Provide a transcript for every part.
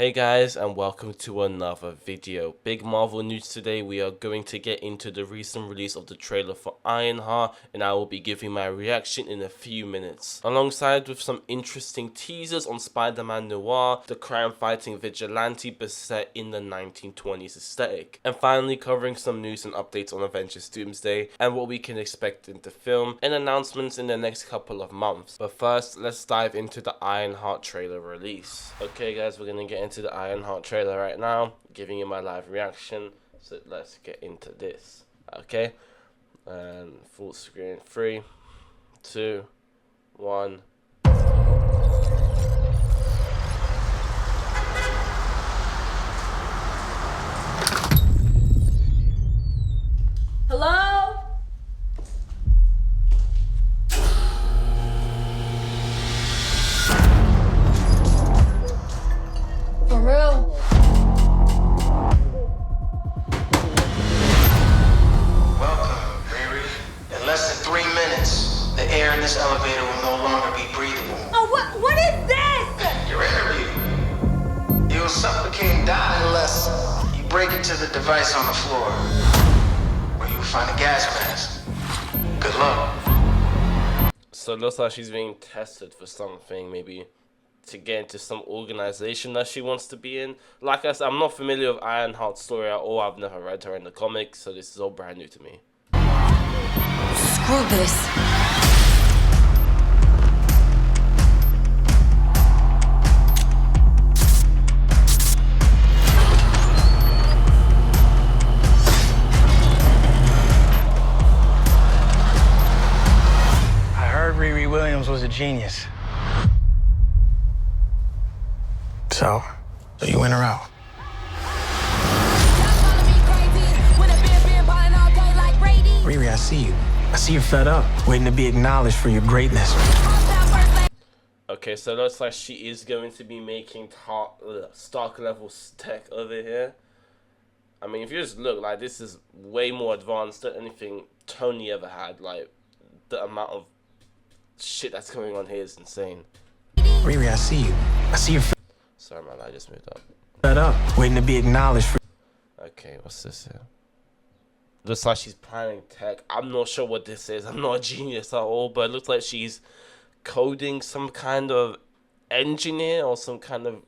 Hey guys, and welcome to another video. Big Marvel news today. We are going to get into the recent release of the trailer for Ironheart, and I will be giving my reaction in a few minutes, alongside with some interesting teasers on Spider-Noir, the crime-fighting vigilante but set in the 1920s aesthetic, and finally covering some news and updates on Avengers Doomsday and what we can expect in the film and announcements in the next couple of months. But first, let's dive into the Ironheart trailer release. Okay guys, we're gonna get into the Ironheart trailer right now, giving you my live reaction. So let's get into this. Okay, and full screen. 3, 2, 1. Hello? For real? Welcome, Riri. In less than 3 minutes, the air in this elevator will no longer be breathable. Oh, what is this? Your interview. You'll suffocate and die unless you break into the device on the floor, where you'll find a gas mask. Good luck. So it looks like she's being tested for something, maybe to get into some organization that she wants to be in. Like I said, I'm not familiar with Ironheart's story at all. I've never read her in the comics, so this is all brand new to me. Screw this. I heard Riri Williams was a genius. So you in or out? Riri, I see you. I see you're fed up, waiting to be acknowledged for your greatness. Okay, so it looks like she is going to be making stock level tech over here. I mean, if you just look, like, this is way more advanced than anything Tony ever had. Like, the amount of shit that's going on here is insane. Riri, I see you. I see you're Sorry, man, I just moved up. fed up, waiting to be acknowledged for... Okay, what's this here? Looks like she's planning tech. I'm not sure what this is. I'm not a genius at all, but it looks like she's coding some kind of engineer or some kind of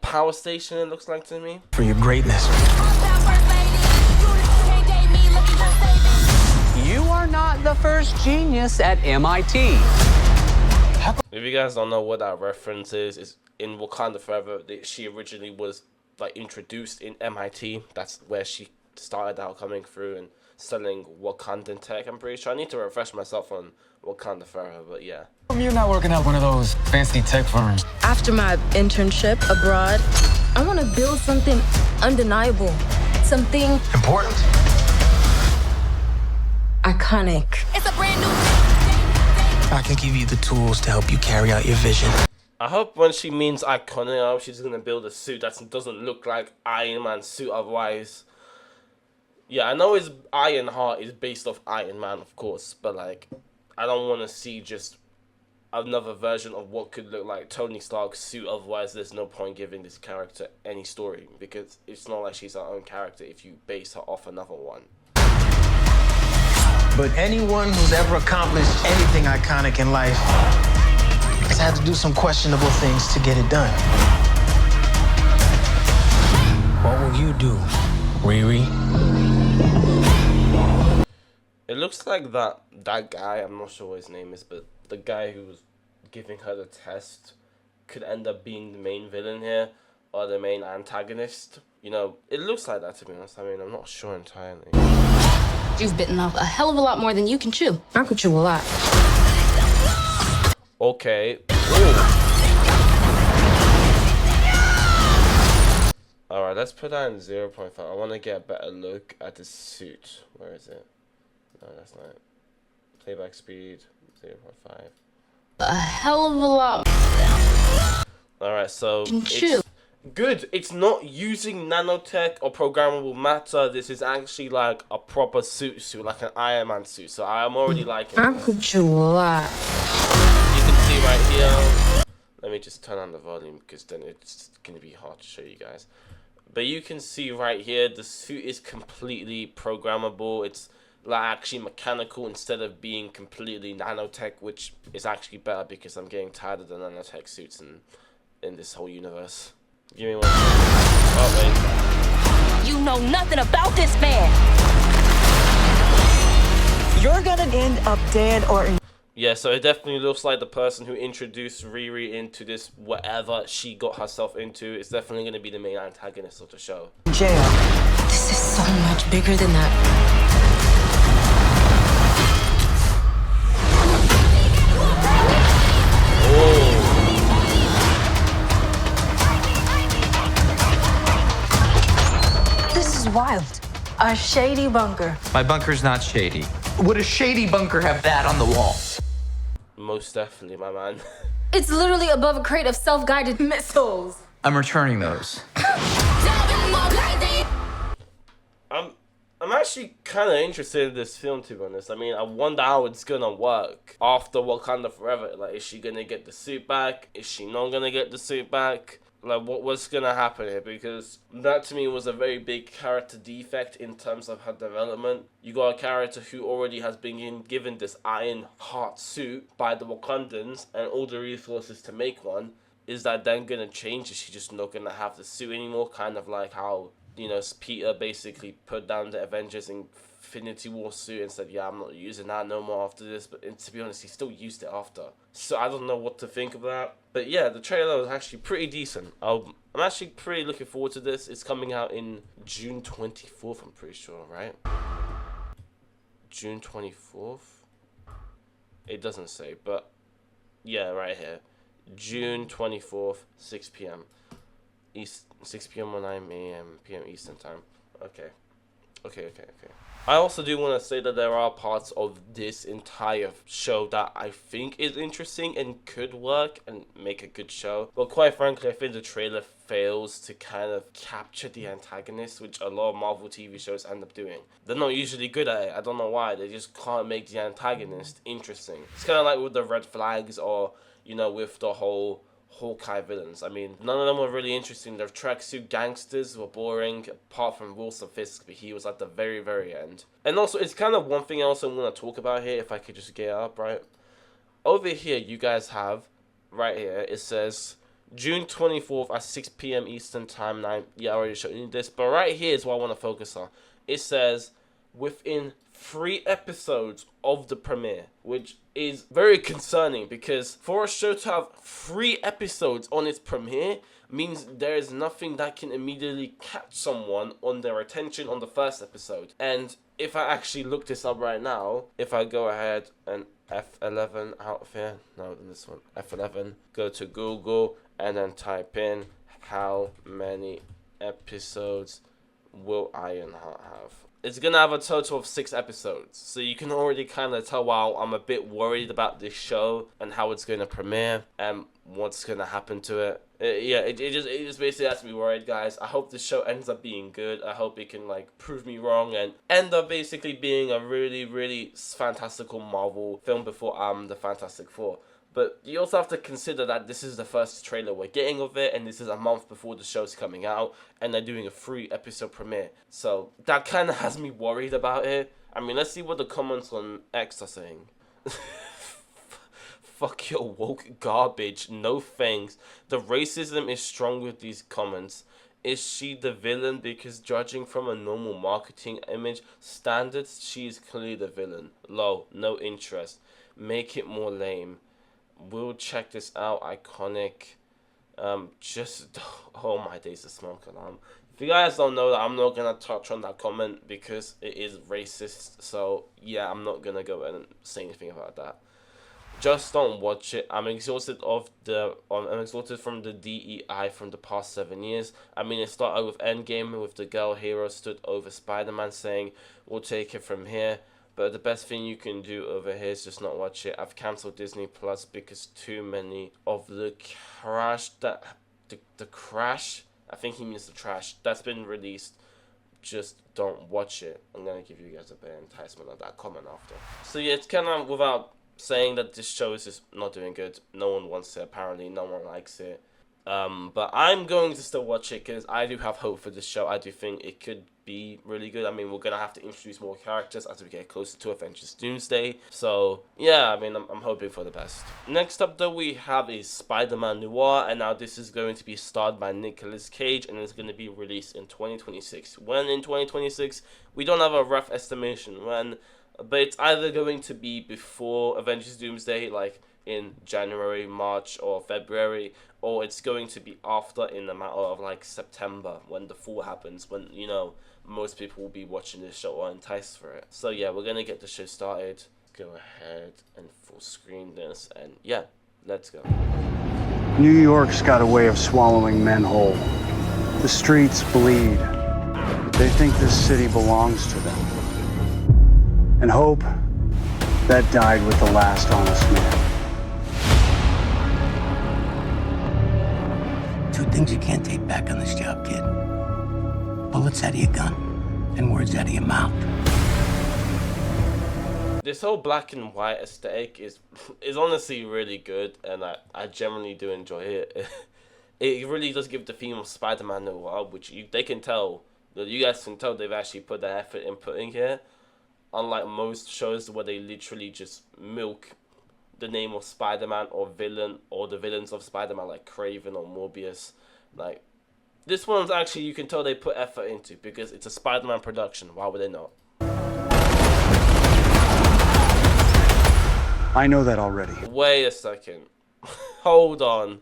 power station, it looks like to me. For your greatness. You are not the first genius at MIT. If you guys don't know what that reference is, it's in Wakanda Forever. She originally was like introduced in MIT. That's where she started out coming through and selling Wakandan tech. I'm pretty sure. I need to refresh myself on Wakanda Forever, but yeah. You're not working at one of those fancy tech firms. After my internship abroad, I want to build something undeniable, something Important? iconic. It's a brand new. I can give you the tools to help you carry out your vision. I hope when she means iconic, I hope she's gonna build a suit that doesn't look like Iron Man's suit. Otherwise, yeah, I know his Ironheart is based off Iron Man, of course, but like, I don't want to see just another version of what could look like Tony Stark's suit. Otherwise, there's no point giving this character any story, because it's not like she's her own character if you base her off another one. But anyone who's ever accomplished anything iconic in life has had to do some questionable things to get it done. What will you do, Riri? It looks like that guy, I'm not sure what his name is, but the guy who was giving her the test could end up being the main villain here, or the main antagonist. You know, it looks like that, to be honest. I mean, I'm not sure entirely. You've bitten off a hell of a lot more than you can chew. I could chew a lot. Okay. Alright, let's put that in 0.5. I want to get a better look at the suit. Where is it? No, that's not it. Playback speed, 0.5. A hell of a lot. Alright, so Can chew. Good. It's not using nanotech or programmable matter. This is actually like a proper suit, like an Iron Man suit. So I'm already liking I it. could chew a lot. You can see right here. Let Let me just turn on the volume because then it's going to be hard to show you guys. But you can see right here, the suit is completely programmable. It's like actually mechanical instead of being completely nanotech, which is actually better because I'm getting tired of the nanotech suits in this whole universe. Give me one. Oh, wait. You know nothing about this man. You're gonna end up dead or in Yeah, so it definitely looks like the person who introduced Riri into this whatever she got herself into is definitely going to be the main antagonist of the show. jail. This is so much bigger than that. This is wild. A shady bunker. My bunker's not shady. Would a shady bunker have that on the wall? Most definitely, my man. It's literally above a crate of self-guided missiles. I'm returning those. I'm actually kind of interested in this film, to be honest. I mean, I wonder how it's gonna work after Wakanda Forever. Like, is she gonna get the suit back? Is she not gonna get the suit back? Like, what's gonna happen here? Because that to me was a very big character defect in terms of her development. You got a character who already has been given this Ironheart suit by the Wakandans and all the resources to make one. Is that then gonna change? Is she just not gonna have the suit anymore? Kind of like how, you know, Peter basically put down the Avengers Infinity War suit and said, yeah, I'm not using that no more after this. But to be honest, he still used it after. So I don't know what to think of that. But yeah, the trailer was actually pretty decent. I'm actually pretty looking forward to this. It's coming out in June 24th, I'm pretty sure, right? June 24th? It doesn't say, but yeah, right here. June 24th, 6 p.m. 6 p.m. or 9 p.m. Eastern time. Okay. I also do want to say that there are parts of this entire show that I think is interesting and could work and make a good show. But quite frankly, I think the trailer fails to kind of capture the antagonist, which a lot of Marvel TV shows end up doing. They're not usually good at it. I don't know why. They just can't make the antagonist interesting. It's kind of like with the red flags or, you know, with the whole Hawkeye villains. I mean, none of them were really interesting. The tracksuit gangsters were boring, apart from Wilson Fisk, but he was at the very, very end. And also, it's kind of one thing else I'm going to talk about here, if I could just get it up, right? Over here, you guys have, right here, it says June 24th at 6 p.m. Eastern Time, 9. Yeah, I already showed you this, but right here is what I want to focus on. It says, within 3 episodes of the premiere, which is very concerning because for a show to have 3 episodes on its premiere means there is nothing that can immediately catch someone on their attention on the first episode. And if I actually look this up right now, if I go ahead and F11 out of here, no, this one, F11, go to Google and then type in how many episodes will Ironheart have. It's gonna have a total of 6 episodes, so you can already kind of tell why I'm a bit worried about this show and how it's gonna premiere and what's gonna happen to it. It just basically has to be worried, guys. I hope this show ends up being good. I hope it can like prove me wrong and end up basically being a really, really fantastical Marvel film before the Fantastic Four. But you also have to consider that this is the first trailer we're getting of it, and this is a month before the show's coming out, and they're doing a 3-episode premiere. So that kind of has me worried about it. I mean, let's see what the comments on X are saying. Fuck your woke garbage. No thanks. The racism is strong with these comments. Is she the villain? Because judging from a normal marketing image standards, she is clearly the villain. Lol, no interest. Make it more lame. We'll check this out. Iconic. Oh my days, the smoke alarm. If you guys don't know that, I'm not gonna touch on that comment because it is racist. So yeah, I'm not gonna go and say anything about that. Just don't watch it. I'm exhausted I'm exhausted from the DEI from the past 7 years. I mean, it started with Endgame with the girl hero stood over Spider-Man saying, "We'll take it from here." But the best thing you can do over here is just not watch it. I've cancelled Disney Plus because too many of the crash the crash. I think he means the trash that's been released. Just don't watch it. I'm gonna give you guys a bit of enticement of that comment after. So yeah, it's kind of without saying that this show is just not doing good. No one wants it, apparently. No one likes it. But I'm going to still watch it because I do have hope for this show. I do think it could be really good. I mean, we're going to have to introduce more characters as we get closer to Avengers Doomsday. So, yeah, I mean, I'm hoping for the best. Next up, though, we have is Spider-Man Noir. And now this is going to be starred by Nicolas Cage. And it's going to be released in 2026. When in 2026? We don't have a rough estimation when. But it's either going to be before Avengers Doomsday, like in January, March, or February, or it's going to be after in the matter of like September when the fall happens, when, you know, most people will be watching this show or enticed for it. So yeah, we're gonna get the show started. Go ahead and full screen this, and yeah, let's go. New York's got a way of swallowing men whole. The streets bleed. They think this city belongs to them. And hope, that died with the last honest man. Two things you can't take back on this job, kid. Bullets out of your gun and words out of your mouth. This whole black and white aesthetic is honestly really good, and I generally do enjoy it. It really does give the theme of Spider-Man Noir, which you guys can tell they've actually put their effort in putting here. Unlike most shows where they literally just milk the name of Spider-Man or villain or the villains of Spider-Man like Kraven or Morbius. Like, this one's actually, you can tell they put effort into because it's a Spider-Man production. Why would they not? I know that already. Wait a second. Hold on.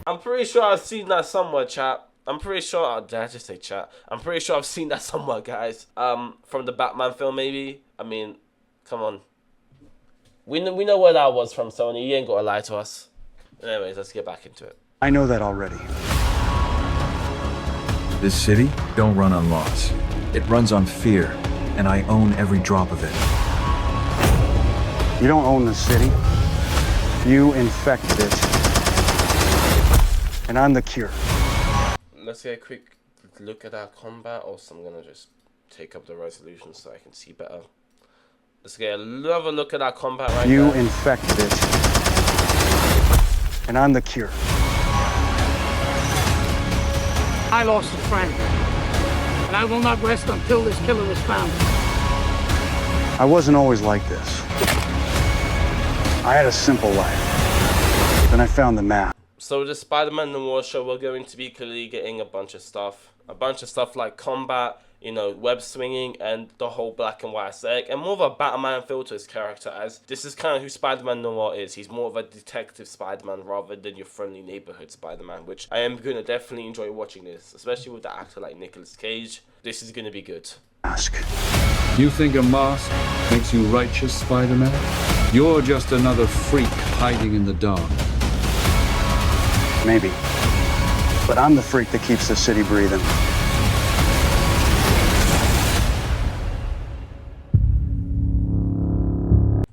I'm pretty sure I've seen that somewhere, chat. I'm pretty sure, did I just say chat? I'm pretty sure I've seen that somewhere, guys. From the Batman film, maybe? I mean, come on. We know where that was from, Sony. You ain't gotta lie to us. Anyways, let's get back into it. I know that already. This city don't run on laws. It runs on fear, and I own every drop of it. You don't own the city. You infected it. And I'm the cure. Let's get a quick look at our combat. Also, I'm gonna just take up the resolution so I can see better. Let's get another look at our combat right now. You infected it. And I'm the cure. I lost a friend. And I will not rest until this killer is found. I wasn't always like this. I had a simple life. Then I found the map. So the Spider-Man Noir show, we're going to be clearly getting a bunch of stuff like combat, you know, web swinging, and the whole black and white aesthetic, and more of a Batman feel to his character, as this is kind of who Spider-Man Noir is. He's more of a detective Spider-Man rather than your friendly neighborhood Spider-Man, which I am going to definitely enjoy watching this, especially with the actor like Nicolas Cage. This is going to be good. Mask. You think a mask makes you righteous, Spider-Man? You're just another freak hiding in the dark. Maybe. But I'm the freak that keeps the city breathing.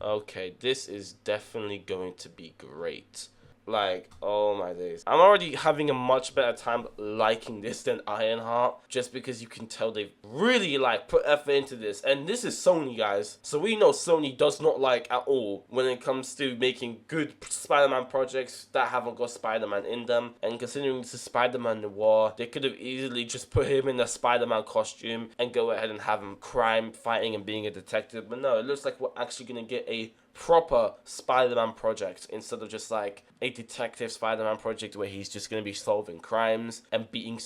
Okay, this is definitely going to be great. Like, oh my days. I'm already having a much better time liking this than Ironheart, just because you can tell they've really, like, put effort into this. And this is Sony, guys. So we know Sony does not like at all when it comes to making good Spider-Man projects that haven't got Spider-Man in them. And considering this is Spider-Man Noir, they could have easily just put him in a Spider-Man costume and go ahead and have him crime fighting and being a detective. But no, it looks like we're actually going to get a proper Spider-Man project instead of just like a detective Spider-Man project where he's just going to be solving crimes and being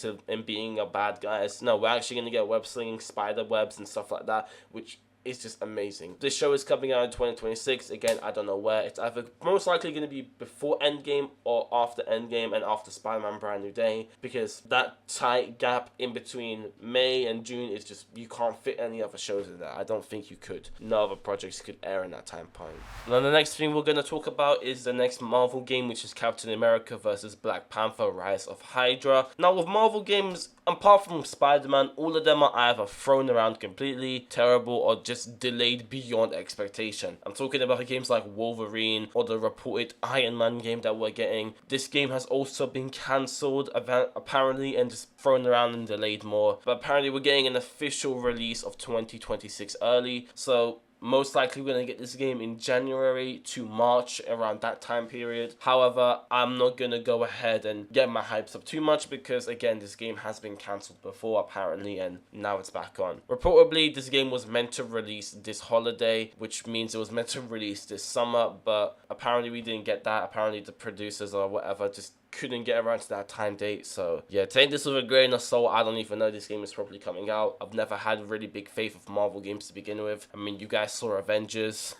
a bad guy. No, we're actually going to get web slinging spider webs and stuff like that, which is just amazing. This show is coming out in 2026. Again, I don't know where. It's either most likely going to be before Endgame or after Endgame and after Spider-Man Brand New Day, because that tight gap in between May and June is just, you can't fit any other shows in there. I don't think you could. No other projects could air in that time point. Now the next thing we're going to talk about is the next Marvel game, which is Captain America vs. Black Panther: Rise of Hydra. Now with Marvel games, apart from Spider-Man, all of them are either thrown around completely, terrible, or just delayed beyond expectation. I'm talking about games like Wolverine or the reported Iron Man game that we're getting. This game has also been cancelled apparently and just thrown around and delayed more. But apparently we're getting an official release of 2026 early, so most likely we're going to get this game in January to March, around that time period. However, I'm not going to go ahead and get my hypes up too much because, again, this game has been cancelled before apparently, and now it's back on. Reportedly, this game was meant to release this holiday, which means it was meant to release this summer, but apparently we didn't get that. Apparently the producers or whatever just couldn't get around to that time date. So yeah, take this with a grain of salt. I don't even know this game is probably coming out. I've never had really big faith of Marvel games to begin with. I mean, you guys saw Avengers.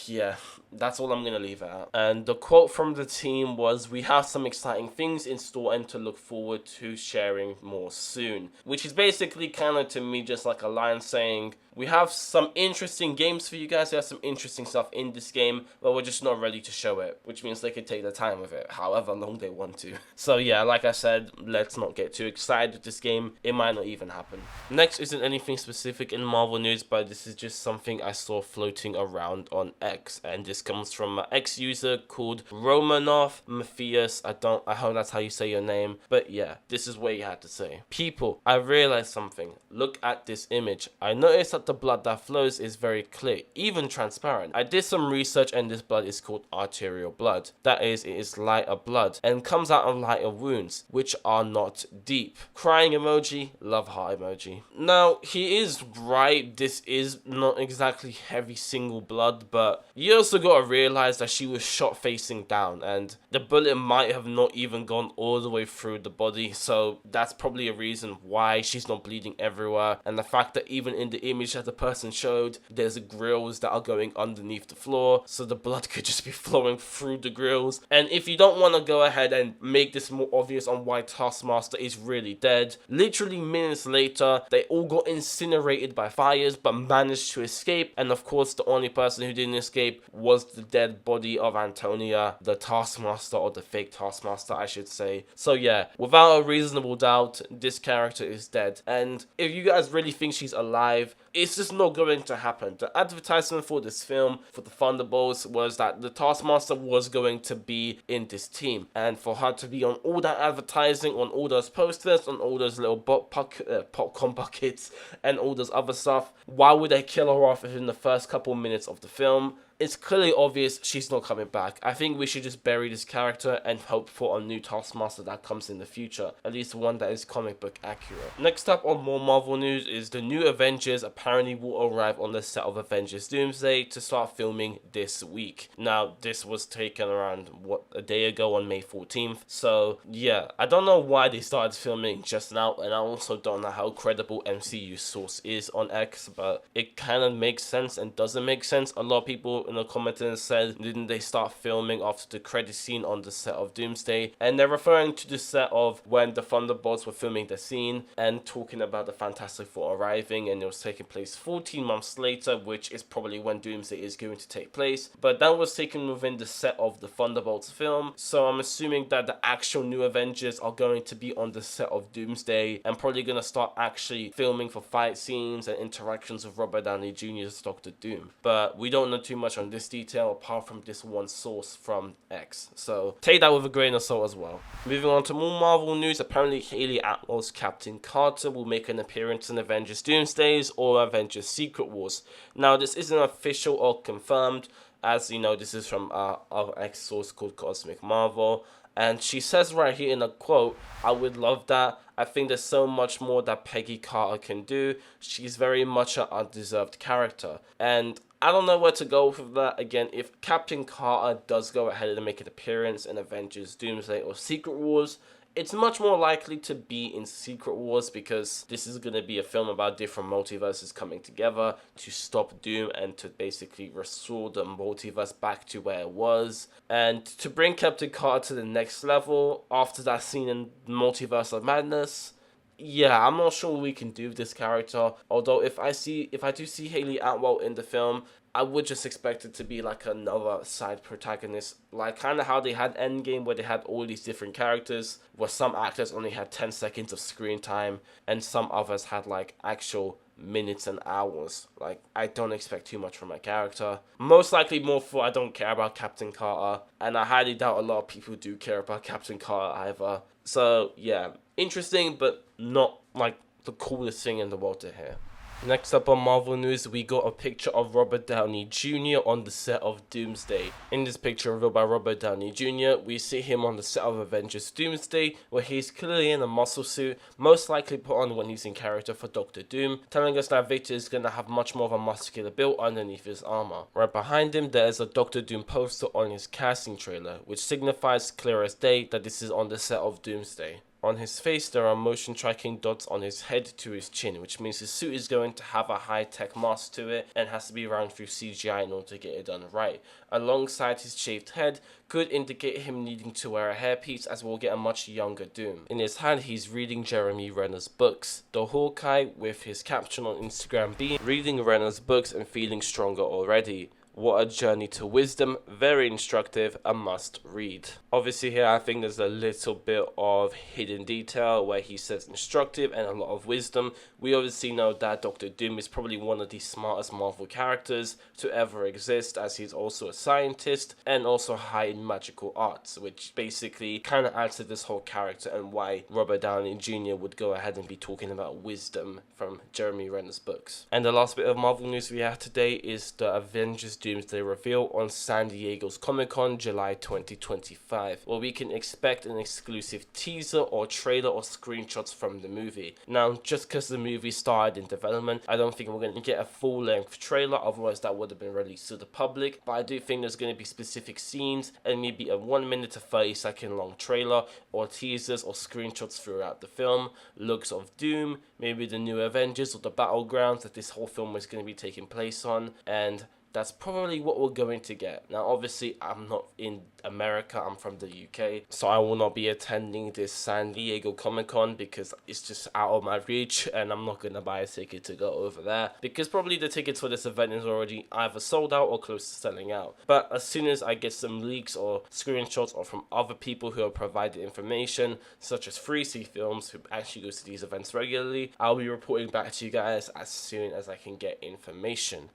Yeah, that's all I'm gonna leave it at. And the quote from the team was, "We have some exciting things in store and to look forward to sharing more soon," which is basically kind of to me just like a line saying, we have some interesting games for you guys. We have some interesting stuff in this game, but we're just not ready to show it, which means they could take their time with it, however long they want to. So yeah, like I said, let's not get too excited with this game. It might not even happen. Next isn't anything specific in Marvel news, but this is just something I saw floating around on X, and this comes from an X user called Romanov Matthias. I hope that's how you say your name, but yeah, this is what he had to say. "People, I realized something. Look at this image. I noticed that the blood that flows is very clear, even transparent. I did some research and this blood is called arterial blood. That is, it is lighter blood and comes out of lighter wounds, which are not deep." Crying emoji, love heart emoji. Now, he is right, this is not exactly heavy single blood, but you also gotta realize that she was shot facing down and the bullet might have not even gone all the way through the body, so that's probably a reason why she's not bleeding everywhere. And the fact that even in the image that the person showed, there's grills that are going underneath the floor, so the blood could just be flowing through the grills. And if you don't want to go ahead and make this more obvious on why Taskmaster is really dead, literally minutes later they all got incinerated by fires but managed to escape, and of course the only person who didn't escape was the dead body of Antonia, the Taskmaster, or the fake Taskmaster I should say. So yeah, without a reasonable doubt, this character is dead, and if you guys really think she's alive, it's just not going to happen. The advertisement for this film, for the Thunderbolts, was that the Taskmaster was going to be in this team, and for her to be on all that advertising, on all those posters, on all those little popcorn buckets and all those other stuff, why would they kill her off within the first couple minutes of the film? It's clearly obvious she's not coming back. I think we should just bury this character and hope for a new Taskmaster that comes in the future, at least one that is comic book accurate. Next up on more Marvel news is the new Avengers apparently will arrive on the set of Avengers Doomsday to start filming this week. Now, this was taken around, a day ago on May 14th, so yeah, I don't know why they started filming just now, and I also don't know how credible MCU source is on X, but it kind of makes sense and doesn't make sense. A lot of people in the comments said, didn't they start filming after the credit scene on the set of Doomsday? And they're referring to the set of when the Thunderbolts were filming the scene and talking about the Fantastic Four arriving, and it was taking place 14 months later, which is probably when Doomsday is going to take place. But that was taken within the set of the Thunderbolts film, so I'm assuming that the actual new Avengers are going to be on the set of Doomsday and probably going to start actually filming for fight scenes and interactions with Robert Downey Jr.'s Doctor Doom. But we don't know too much on this detail apart from this one source from X, so take that with a grain of salt as well. Moving on to more Marvel news, apparently Haley Atwell's Captain Carter will make an appearance in Avengers Doomsdays or Avengers Secret Wars. Now, this isn't official or confirmed, as you know, this is from our X source called Cosmic Marvel, and she says right here in a quote, "I would love that. I think there's so much more that Peggy Carter can do. She's very much an undeserved character." And I don't know where to go with that. Again, if Captain Carter does go ahead and make an appearance in Avengers Doomsday or Secret Wars, It's much more likely to be in Secret Wars because this is going to be a film about different multiverses coming together to stop Doom and to basically restore the multiverse back to where it was. And to bring Captain Carter to the next level after that scene in Multiverse of Madness, yeah, I'm not sure what we can do with this character. Although if I do see Haley Atwell in the film, I would just expect it to be like another side protagonist, like kind of how they had Endgame, where they had all these different characters, where some actors only had 10 seconds of screen time and some others had like actual minutes and hours. Like, I don't expect too much from my character. Most likely more for I don't care about Captain Carter, and I highly doubt a lot of people do care about Captain Carter either. So yeah, interesting, but not like the coolest thing in the world to hear. Next up on Marvel News, we got a picture of Robert Downey Jr. on the set of Doomsday. In this picture revealed by Robert Downey Jr., we see him on the set of Avengers Doomsday, where he's clearly in a muscle suit, most likely put on when he's in character for Doctor Doom, telling us that Victor is going to have much more of a muscular build underneath his armor. Right behind him, there is a Doctor Doom poster on his casting trailer, which signifies clear as day that this is on the set of Doomsday. On his face, there are motion tracking dots on his head to his chin, which means his suit is going to have a high-tech mask to it and has to be run through CGI in order to get it done right. Alongside his shaved head could indicate him needing to wear a hairpiece, as we'll get a much younger Doom. In his hand, he's reading Jeremy Renner's books. The Hawkeye, with his caption on Instagram being "Reading Renner's books and feeling stronger already. What a journey to wisdom, very instructive, a must read." Obviously here I think there's a little bit of hidden detail where he says instructive and a lot of wisdom. We obviously know that Doctor Doom is probably one of the smartest Marvel characters to ever exist, as he's also a scientist and also high in magical arts, which basically kind of adds to this whole character and why Robert Downey Jr. would go ahead and be talking about wisdom from Jeremy Renner's books. And the last bit of Marvel news we have today is the Avengers Doomsday reveal on San Diego's Comic-Con July 2025, where we can expect an exclusive teaser or trailer or screenshots from the movie. Now, just because the movie started in development, I don't think we're going to get a full-length trailer, otherwise that would have been released to the public, but I do think there's going to be specific scenes and maybe a 1 minute to 30-second long trailer or teasers or screenshots throughout the film, looks of Doom, maybe the new Avengers or the battlegrounds that this whole film is going to be taking place on, and that's probably what we're going to get. Now, obviously, I'm not in America, I'm from the UK, so I will not be attending this San Diego Comic-Con because it's just out of my reach, and I'm not going to buy a ticket to go over there, because probably the tickets for this event is already either sold out or close to selling out. But as soon as I get some leaks or screenshots or from other people who have provided information, such as 3C Films, who actually goes to these events regularly, I'll be reporting back to you guys as soon as I can get information.